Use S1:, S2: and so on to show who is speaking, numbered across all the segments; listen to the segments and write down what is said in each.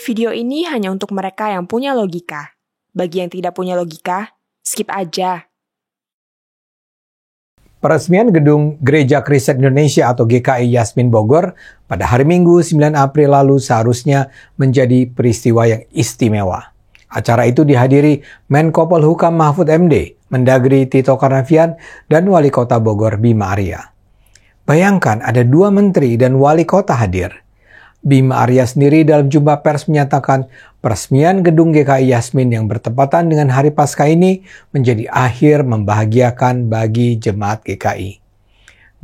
S1: Video ini hanya untuk mereka yang punya logika. Bagi yang tidak punya logika, skip aja.
S2: Peresmian gedung Gereja Kristen Indonesia atau GKI Yasmin Bogor pada hari Minggu 9 April lalu seharusnya menjadi peristiwa yang istimewa. Acara itu dihadiri Menko Polhukam Mahfud MD, Mendagri Tito Karnavian, dan Wali Kota Bogor Bima Arya. Bayangkan ada 2 menteri dan wali kota hadir. Bima Arya sendiri dalam jumpa pers menyatakan peresmian gedung GKI Yasmin yang bertepatan dengan Hari Paskah ini menjadi akhir membahagiakan bagi jemaat GKI.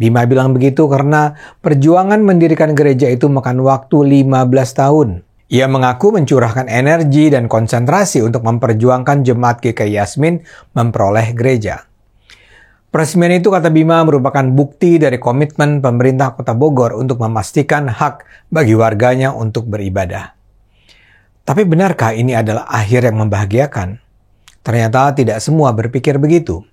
S2: Bima bilang begitu karena perjuangan mendirikan gereja itu makan waktu 15 tahun. Ia mengaku mencurahkan energi dan konsentrasi untuk memperjuangkan jemaat GKI Yasmin memperoleh gereja. Peresmian itu, kata Bima, merupakan bukti dari komitmen pemerintah Kota Bogor untuk memastikan hak bagi warganya untuk beribadah. Tapi benarkah ini adalah akhir yang membahagiakan? Ternyata tidak semua berpikir begitu.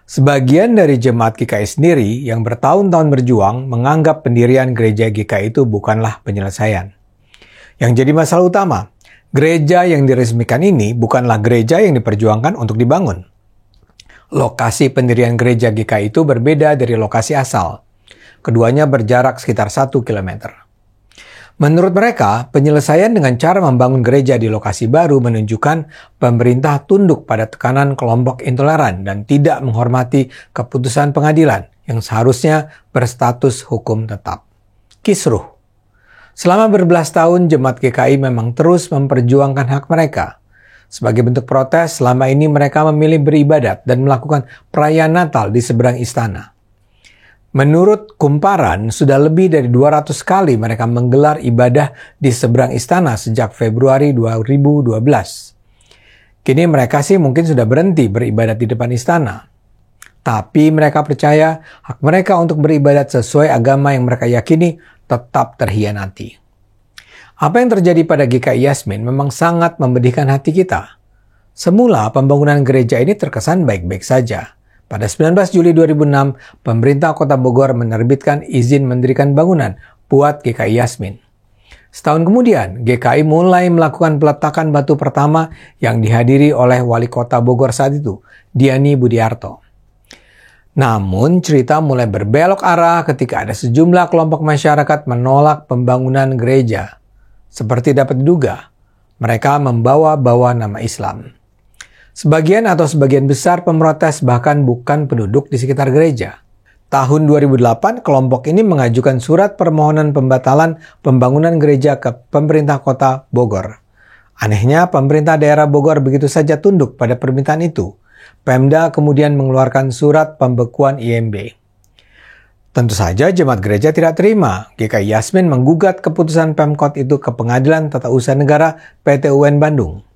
S2: Sebagian dari jemaat GKI sendiri yang bertahun-tahun berjuang menganggap pendirian gereja GKI itu bukanlah penyelesaian. Yang jadi masalah utama, gereja yang diresmikan ini bukanlah gereja yang diperjuangkan untuk dibangun. Lokasi pendirian gereja GKI itu berbeda dari lokasi asal. Keduanya berjarak sekitar 1 km. Menurut mereka, penyelesaian dengan cara membangun gereja di lokasi baru menunjukkan pemerintah tunduk pada tekanan kelompok intoleran dan tidak menghormati keputusan pengadilan yang seharusnya berstatus hukum tetap. Kisruh. Selama berbelas tahun, jemaat GKI memang terus memperjuangkan hak mereka. Sebagai bentuk protes, selama ini mereka memilih beribadat dan melakukan perayaan Natal di seberang istana. Menurut Kumparan, sudah lebih dari 200 kali mereka menggelar ibadah di seberang istana sejak Februari 2012. Kini mereka sih mungkin sudah berhenti beribadat di depan istana. Tapi mereka percaya hak mereka untuk beribadat sesuai agama yang mereka yakini tetap terhianati. Apa yang terjadi pada GKI Yasmin memang sangat memedihkan hati kita. Semula pembangunan gereja ini terkesan baik-baik saja. Pada 19 Juli 2006, pemerintah Kota Bogor menerbitkan izin mendirikan bangunan buat GKI Yasmin. Setahun kemudian, GKI mulai melakukan peletakan batu pertama yang dihadiri oleh Wali Kota Bogor saat itu, Diani Budiarto. Namun, cerita mulai berbelok arah ketika ada sejumlah kelompok masyarakat menolak pembangunan gereja. Seperti dapat diduga, mereka membawa-bawa nama Islam. Sebagian besar pemrotes bahkan bukan penduduk di sekitar gereja. Tahun 2008, kelompok ini mengajukan surat permohonan pembatalan pembangunan gereja ke pemerintah Kota Bogor. Anehnya, pemerintah daerah Bogor begitu saja tunduk pada permintaan itu. Pemda kemudian mengeluarkan surat pembekuan IMB. Tentu saja jemaat gereja tidak terima. GKI Yasmin menggugat keputusan Pemkot itu ke Pengadilan Tata Usaha Negara PT UN Bandung.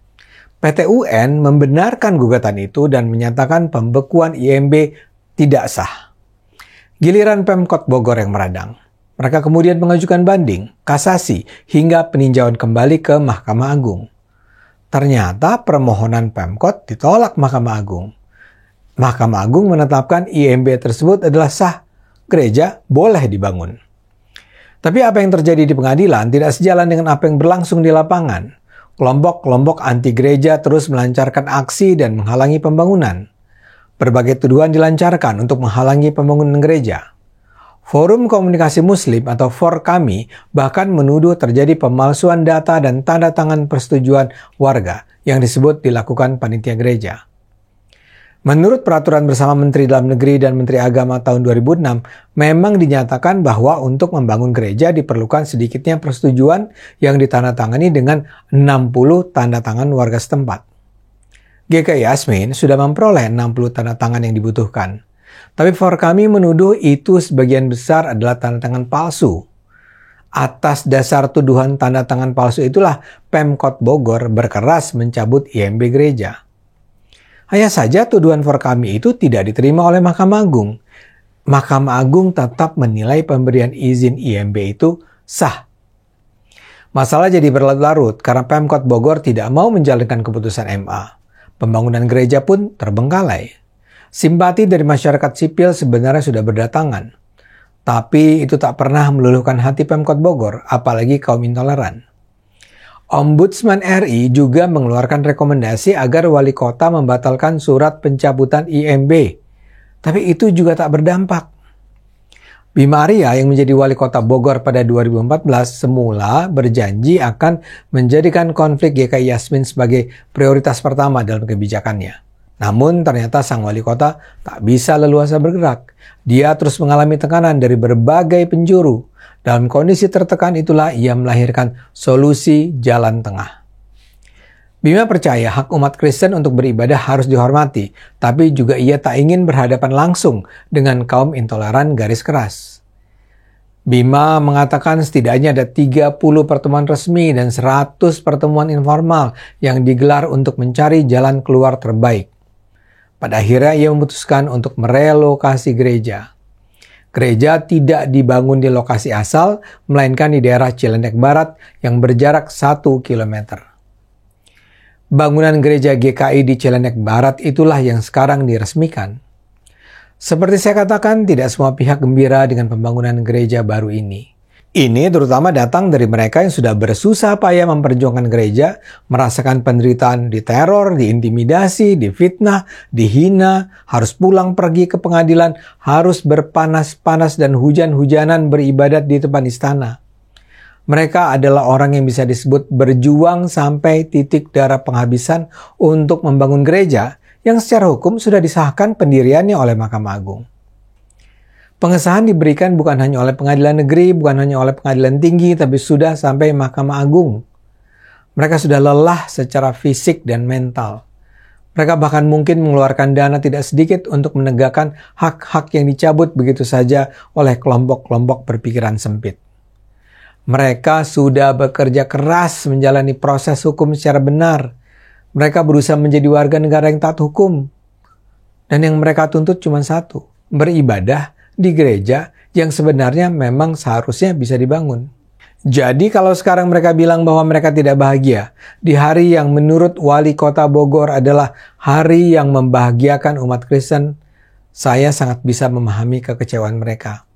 S2: PT UN membenarkan gugatan itu dan menyatakan pembekuan IMB tidak sah. Giliran Pemkot Bogor yang meradang. Mereka kemudian mengajukan banding, kasasi, hingga peninjauan kembali ke Mahkamah Agung. Ternyata permohonan Pemkot ditolak Mahkamah Agung. Mahkamah Agung menetapkan IMB tersebut adalah sah. Gereja boleh dibangun. Tapi apa yang terjadi di pengadilan tidak sejalan dengan apa yang berlangsung di lapangan. Kelompok-kelompok anti gereja terus melancarkan aksi dan menghalangi pembangunan. Berbagai tuduhan dilancarkan untuk menghalangi pembangunan gereja. Forum Komunikasi Muslim atau FORKAMI bahkan menuduh terjadi pemalsuan data dan tanda tangan persetujuan warga yang disebut dilakukan panitia gereja. Menurut Peraturan Bersama Menteri Dalam Negeri dan Menteri Agama tahun 2006, memang dinyatakan bahwa untuk membangun gereja diperlukan sedikitnya persetujuan yang ditandatangani dengan 60 tanda tangan warga setempat. GKI Yasmin sudah memperoleh 60 tanda tangan yang dibutuhkan. Tapi FORKAMI menuduh itu sebagian besar adalah tanda tangan palsu. Atas dasar tuduhan tanda tangan palsu itulah Pemkot Bogor berkeras mencabut IMB gereja. Hanya saja tuduhan FORKAMI itu tidak diterima oleh Mahkamah Agung. Mahkamah Agung tetap menilai pemberian izin IMB itu sah. Masalah jadi berlarut-larut karena Pemkot Bogor tidak mau menjalankan keputusan MA. Pembangunan gereja pun terbengkalai. Simpati dari masyarakat sipil sebenarnya sudah berdatangan. Tapi itu tak pernah meluluhkan hati Pemkot Bogor, apalagi kaum intoleran. Ombudsman RI juga mengeluarkan rekomendasi agar wali kota membatalkan surat pencabutan IMB. Tapi itu juga tak berdampak. Bima Arya yang menjadi wali kota Bogor pada 2014 semula berjanji akan menjadikan konflik GKI Yasmin sebagai prioritas pertama dalam kebijakannya. Namun ternyata sang wali kota tak bisa leluasa bergerak. Dia terus mengalami tekanan dari berbagai penjuru. Dalam kondisi tertekan itulah ia melahirkan solusi jalan tengah. Bima percaya hak umat Kristen untuk beribadah harus dihormati, tapi juga ia tak ingin berhadapan langsung dengan kaum intoleran garis keras. Bima mengatakan setidaknya ada 30 pertemuan resmi dan 100 pertemuan informal yang digelar untuk mencari jalan keluar terbaik. Pada akhirnya ia memutuskan untuk merelokasi gereja. Gereja tidak dibangun di lokasi asal, melainkan di daerah Ciledug Barat yang berjarak 1 kilometer. Bangunan gereja GKI di Ciledug Barat itulah yang sekarang diresmikan. Seperti saya katakan, tidak semua pihak gembira dengan pembangunan gereja baru ini. Ini terutama datang dari mereka yang sudah bersusah payah memperjuangkan gereja, merasakan penderitaan diteror, diintimidasi, difitnah, dihina, harus pulang pergi ke pengadilan, harus berpanas-panas dan hujan-hujanan beribadat di depan istana. Mereka adalah orang yang bisa disebut berjuang sampai titik darah penghabisan untuk membangun gereja yang secara hukum sudah disahkan pendiriannya oleh Mahkamah Agung. Pengesahan diberikan bukan hanya oleh pengadilan negeri, bukan hanya oleh pengadilan tinggi, tapi sudah sampai Mahkamah Agung. Mereka sudah lelah secara fisik dan mental. Mereka bahkan mungkin mengeluarkan dana tidak sedikit untuk menegakkan hak-hak yang dicabut begitu saja oleh kelompok-kelompok berpikiran sempit. Mereka sudah bekerja keras menjalani proses hukum secara benar. Mereka berusaha menjadi warga negara yang taat hukum. Dan yang mereka tuntut cuma satu, beribadah di gereja yang sebenarnya memang seharusnya bisa dibangun. Jadi kalau sekarang mereka bilang bahwa mereka tidak bahagia, di hari yang menurut wali kota Bogor adalah hari yang membahagiakan umat Kristen, saya sangat bisa memahami kekecewaan mereka.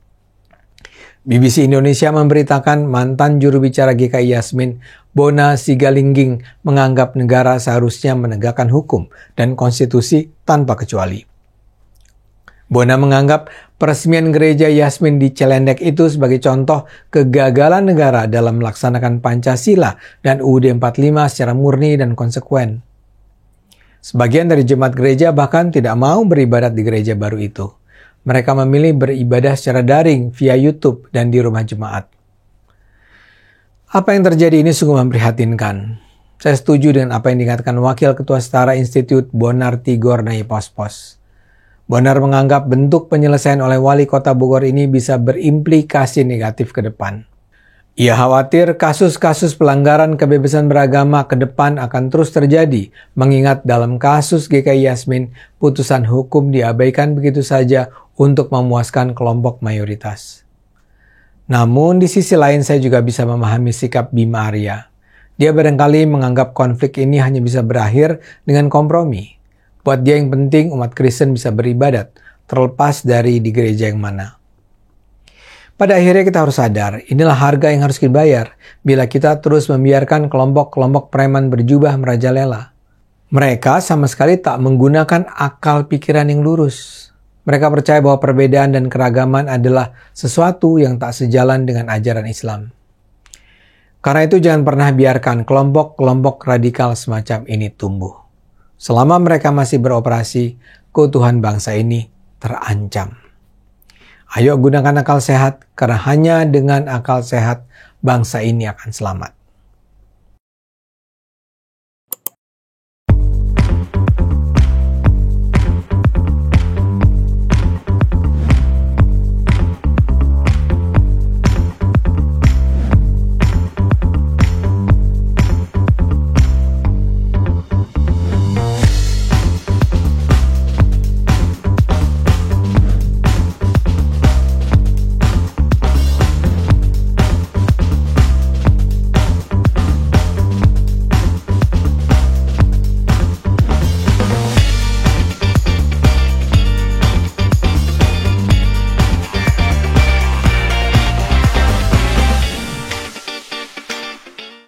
S2: BBC Indonesia memberitakan mantan juru bicara GKI Yasmin, Bona Sigalingging, menganggap negara seharusnya menegakkan hukum dan konstitusi tanpa kecuali. Bona menganggap peresmian gereja Yasmin di Ciledug itu sebagai contoh kegagalan negara dalam melaksanakan Pancasila dan UUD 45 secara murni dan konsekuen. Sebagian dari jemaat gereja bahkan tidak mau beribadat di gereja baru itu. Mereka memilih beribadah secara daring via YouTube dan di rumah jemaat. Apa yang terjadi ini sungguh memprihatinkan. Saya setuju dengan apa yang dikatakan Wakil Ketua Setara Institut Bonar Tigor Naipospos. Bonar menganggap bentuk penyelesaian oleh wali kota Bogor ini bisa berimplikasi negatif ke depan. Ia khawatir kasus-kasus pelanggaran kebebasan beragama ke depan akan terus terjadi, mengingat dalam kasus GKI Yasmin, putusan hukum diabaikan begitu saja untuk memuaskan kelompok mayoritas. Namun di sisi lain saya juga bisa memahami sikap Bima Arya. Dia barangkali menganggap konflik ini hanya bisa berakhir dengan kompromi. Buat dia yang penting umat Kristen bisa beribadat, terlepas dari di gereja yang mana. Pada akhirnya kita harus sadar, inilah harga yang harus kita bayar bila kita terus membiarkan kelompok-kelompok preman berjubah merajalela. Mereka sama sekali tak menggunakan akal pikiran yang lurus. Mereka percaya bahwa perbedaan dan keragaman adalah sesuatu yang tak sejalan dengan ajaran Islam. Karena itu jangan pernah biarkan kelompok-kelompok radikal semacam ini tumbuh. Selama mereka masih beroperasi, keutuhan bangsa ini terancam. Ayo gunakan akal sehat, karena hanya dengan akal sehat bangsa ini akan selamat.